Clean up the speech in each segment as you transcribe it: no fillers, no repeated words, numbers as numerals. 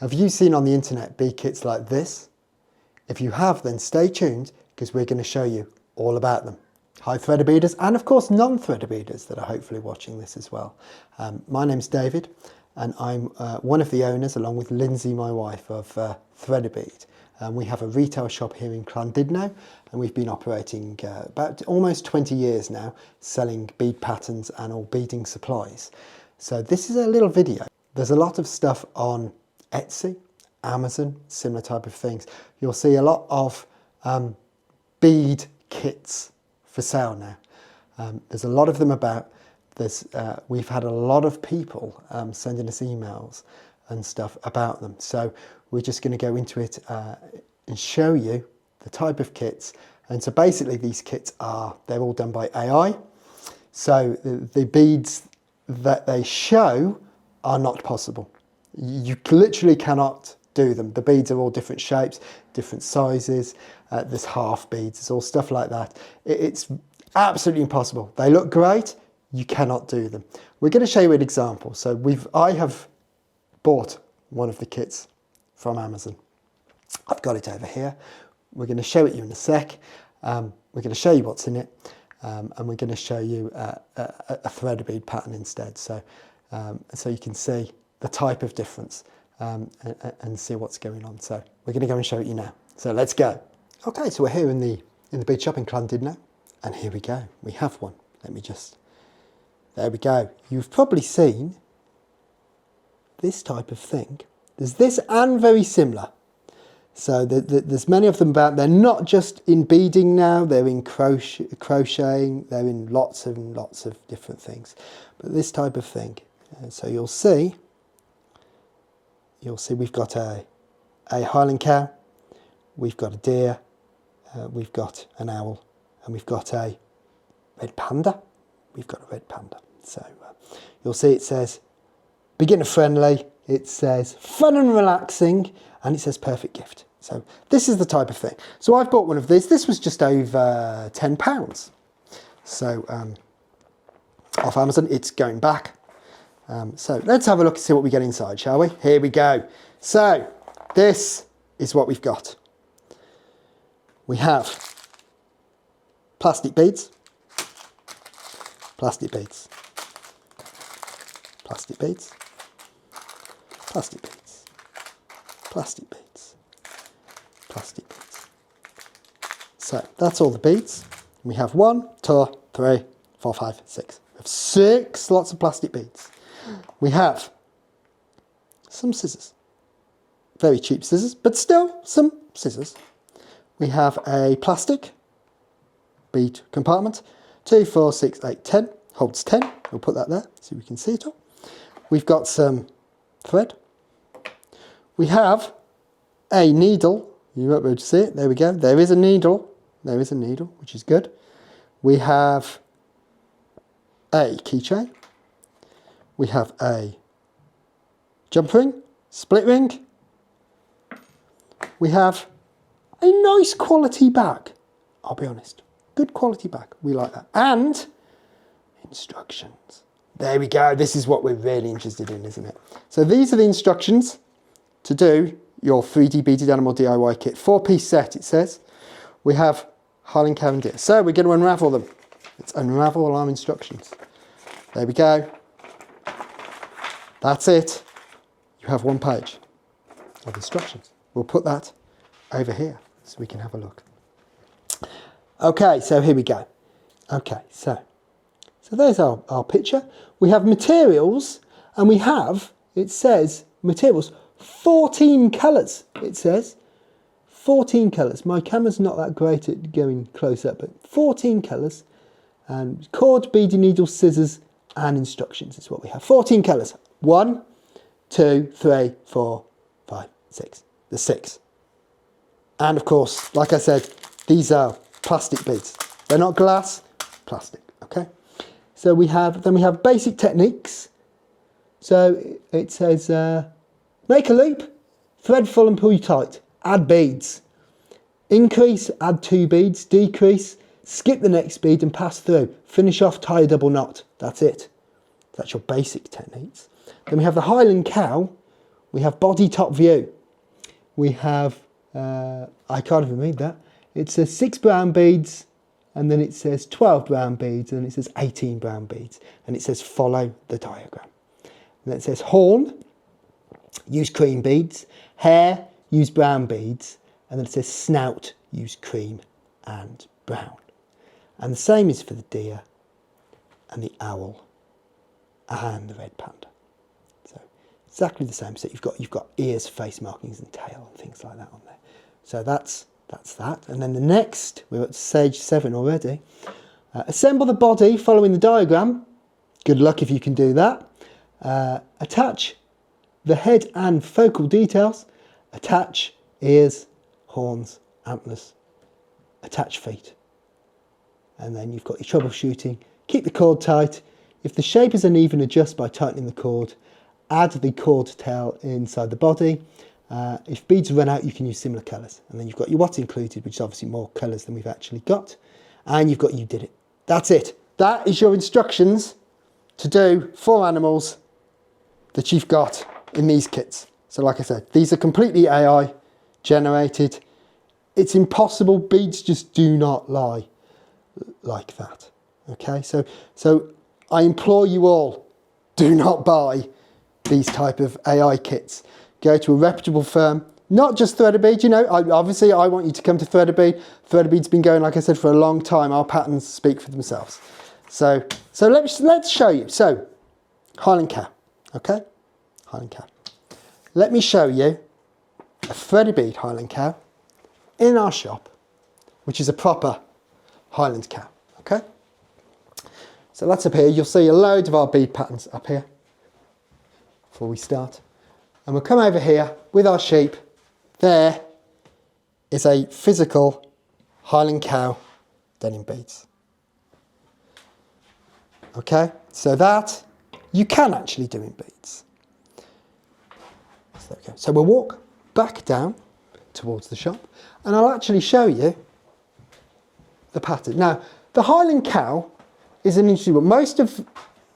Have you seen on the internet bead kits like this? If you have, then stay tuned because we're going to show you all about them. Hi ThreadABeaders, and of course non-ThreadABeaders that are hopefully watching this as well. My name's David and I'm one of the owners, along with Lindsay, my wife, of ThreadABead. We have a retail shop here in Llandudno and we've been operating about almost 20 years now, selling bead patterns and all beading supplies. So this is a little video. There's a lot of stuff on Etsy, Amazon, similar type of things. You'll see a lot of bead kits for sale now. There's a lot of them about. We've had a lot of people sending us emails and stuff about them. So we're just going to go into it and show you the type of kits. And so basically these kits they're all done by AI. So the beads that they show are not possible. You literally cannot do them. The beads are all different shapes, different sizes. There's half beads, it's all stuff like that. It's absolutely impossible. They look great, you cannot do them. We're going to show you an example. So I have bought one of the kits from Amazon. I've got it over here. We're going to show it you in a sec. We're going to show you what's in it, and we're going to show you a ThreadABead pattern instead. So you can see the type of difference and see what's going on. So we're going to go and show it you now. So let's go. Okay, so we're here in the bead shop in Llandudno, and here we go. We have one. There we go. You've probably seen this type of thing. There's this and very similar. So there's many of them about. They're not just in beading now, they're in crocheting, they're in lots and lots of different things. But this type of thing. So you'll see we've got a Highland cow, we've got a deer, we've got an owl, and we've got a red panda. We've got a red panda. So you'll see it says beginner friendly, it says fun and relaxing, and it says perfect gift. So this is the type of thing. So I've bought one of these. This was just over £10. So off Amazon, it's going back. So let's have a look and see what we get inside, shall we? Here we go. So this is what we've got. We have plastic beads, plastic beads, plastic beads, plastic beads, plastic beads, plastic beads. So that's all the beads. We have 1, 2, 3, 4, 5, 6. We have 6 lots of plastic beads. We have some scissors, very cheap scissors, but still some scissors. We have a plastic bead compartment, 2, 4, 6, 8, 10, holds 10. We'll put that there so we can see it all. We've got some thread. We have a needle. You won't be able to see it. There we go. There is a needle. There is a needle, which is good. We have a keychain. We have a jump ring, split ring. We have a nice quality bag. I'll be honest. Good quality bag. We like that. And instructions. There we go. This is what we're really interested in, isn't it? So these are the instructions to do your 3D beaded animal DIY kit. 4-piece set, it says. We have Highland cow and deer. So we're going to unravel them. Let's unravel our instructions. There we go. That's it. You have 1 page of instructions. We'll put that over here so we can have a look. Okay, so here we go. Okay, so there's our picture. We have materials, and we have, it says, materials, 14 colours, it says. 14 colours. My camera's not that great at going close up, but 14 colours. And cord, beading needles, scissors, and instructions is what we have. 14 colours. 1, 2, 3, 4, 5, 6. There's 6. And of course, like I said, these are plastic beads. They're not glass, plastic, okay? So we have basic techniques. So it says, make a loop, thread full and pull tight, add beads. Increase, add 2 beads, decrease, skip the next bead and pass through. Finish off, tie a double knot. That's it. That's your basic techniques. Then we have the Highland cow, We have body top view. We have, I can't even read that. It says 6 brown beads, and then it says 12 brown beads, and it says 18 brown beads, and it says follow the diagram. And then it says horn, use cream beads, hair, use brown beads, and then it says snout, use cream and brown. And the same is for the deer and the owl and the red panda. So exactly the same. So you've got ears, face markings and tail and things like that on there. So that's that. And then the next, we're at stage 7 already. Assemble the body following the diagram. Good luck if you can do that. Attach the head and focal details. Attach ears, horns, antlers. Attach feet. And then you've got your troubleshooting. Keep the cord tight. If the shape is uneven, adjust by tightening the cord. Add the cord tail inside the body. If beads run out, you can use similar colours. And then you've got your what's included, which is obviously more colours than we've actually got. And you've got you did it. That's it. That is your instructions to do 4 animals that you've got in these kits. So like I said, these are completely AI generated. It's impossible. Beads just do not lie like that. Okay, so I implore you all, do not buy these type of AI kits. Go to a reputable firm, not just ThreadABead. You know, obviously I want you to come to ThreadABead. ThreadABead's been going, like I said, for a long time. Our patterns speak for themselves. So let's show you. So Highland cow, okay, Highland cow. Let me show you a ThreadABead Highland cow in our shop, which is a proper Highland cow, okay? So that's up here. You'll see a load of our bead patterns up here before we start. And we'll come over here with our sheep. There is a physical Highland cow done in beads. Okay, so that you can actually do in beads. So there we go. So we'll walk back down towards the shop and I'll actually show you the pattern. Now, the Highland cow is an interesting one. Most of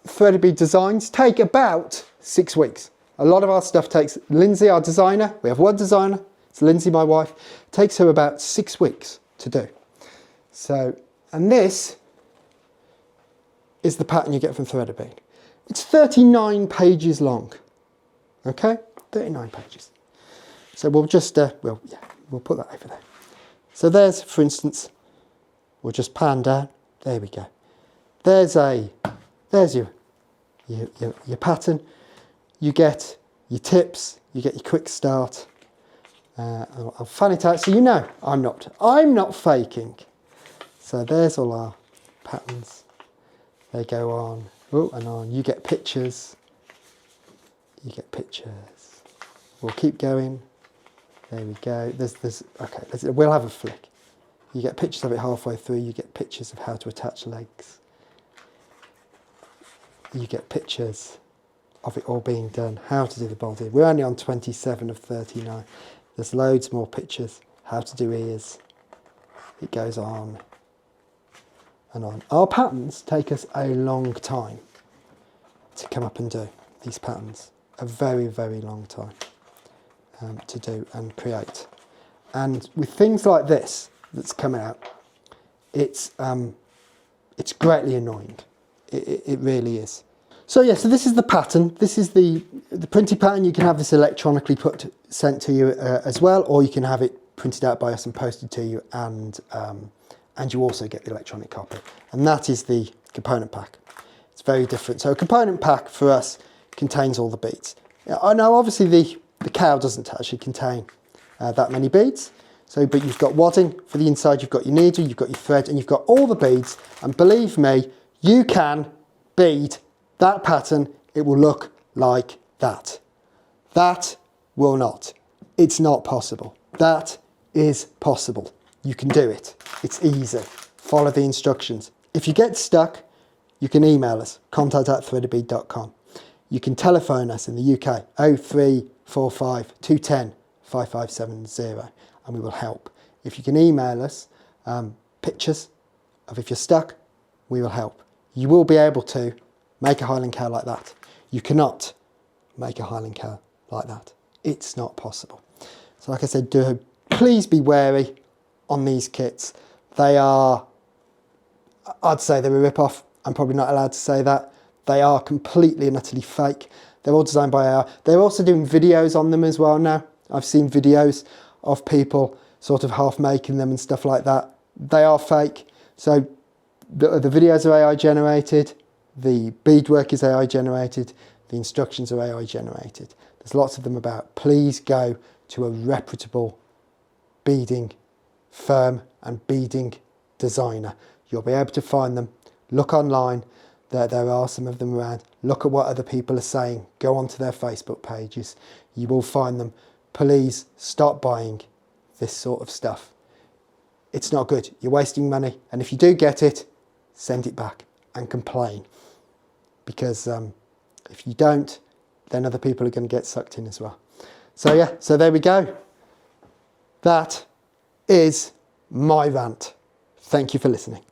ThreadABead designs take about 6 weeks. A lot of our stuff takes, Lindsay, our designer, we have one designer, it's Lindsay, my wife, takes her about 6 weeks to do. So, and this is the pattern you get from ThreadABead. It's 39 pages long, okay? 39 pages. So we'll just, we'll put that over there. So there's, for instance, we'll just pan down, there we go. There's your pattern. You get your tips, you get your quick start. I'll fan it out so you know I'm not faking. So there's all our patterns. They go on, and on. You get pictures. You get pictures. We'll keep going. There we go. Okay, we'll have a flick. You get pictures of it halfway through. You get pictures of how to attach legs. You get pictures of it all being done, how to do the body. We're only on 27 of 39. There's loads more pictures, how to do ears. It goes on and on. Our patterns take us a long time to come up and do. These patterns, a very, very long time to do and create. And with things like this that's coming out, it's greatly annoying. It really is. So yeah, so this is the pattern. This is the printed pattern. You can have this electronically sent to you as well, or you can have it printed out by us and posted to you, and you also get the electronic copy. And that is the component pack. It's very different. So a component pack for us contains all the beads. Now obviously the cow doesn't actually contain that many beads. So, but you've got wadding for the inside, you've got your needle, you've got your thread, and you've got all the beads. And believe me, you can bead that pattern. It will look like that. That will not. It's not possible. That is possible. You can do it. It's easy. Follow the instructions. If you get stuck, you can email us, contact@threadabead.com. You can telephone us in the UK, 0345 210 5570, and we will help. If you can email us pictures of if you're stuck, we will help. You will be able to make a Highland cow like that. You cannot make a Highland cow like that. It's not possible. So like I said, please be wary on these kits. They are, I'd say they're a rip-off. I'm probably not allowed to say that. They are completely and utterly fake. They're all designed by AI. They're also doing videos on them as well now. I've seen videos of people sort of half making them and stuff like that. They are fake. So the videos are AI generated. The beadwork is AI generated. The instructions are AI generated. There's lots of them about. Please go to a reputable beading firm and beading designer. You'll be able to find them. Look online. There are some of them around. Look at what other people are saying. Go onto their Facebook pages. You will find them. Please stop buying this sort of stuff. It's not good. You're wasting money. And if you do get it, send it back and complain. Because if you don't, then other people are going to get sucked in as well. So yeah, so there we go. That is my rant. Thank you for listening.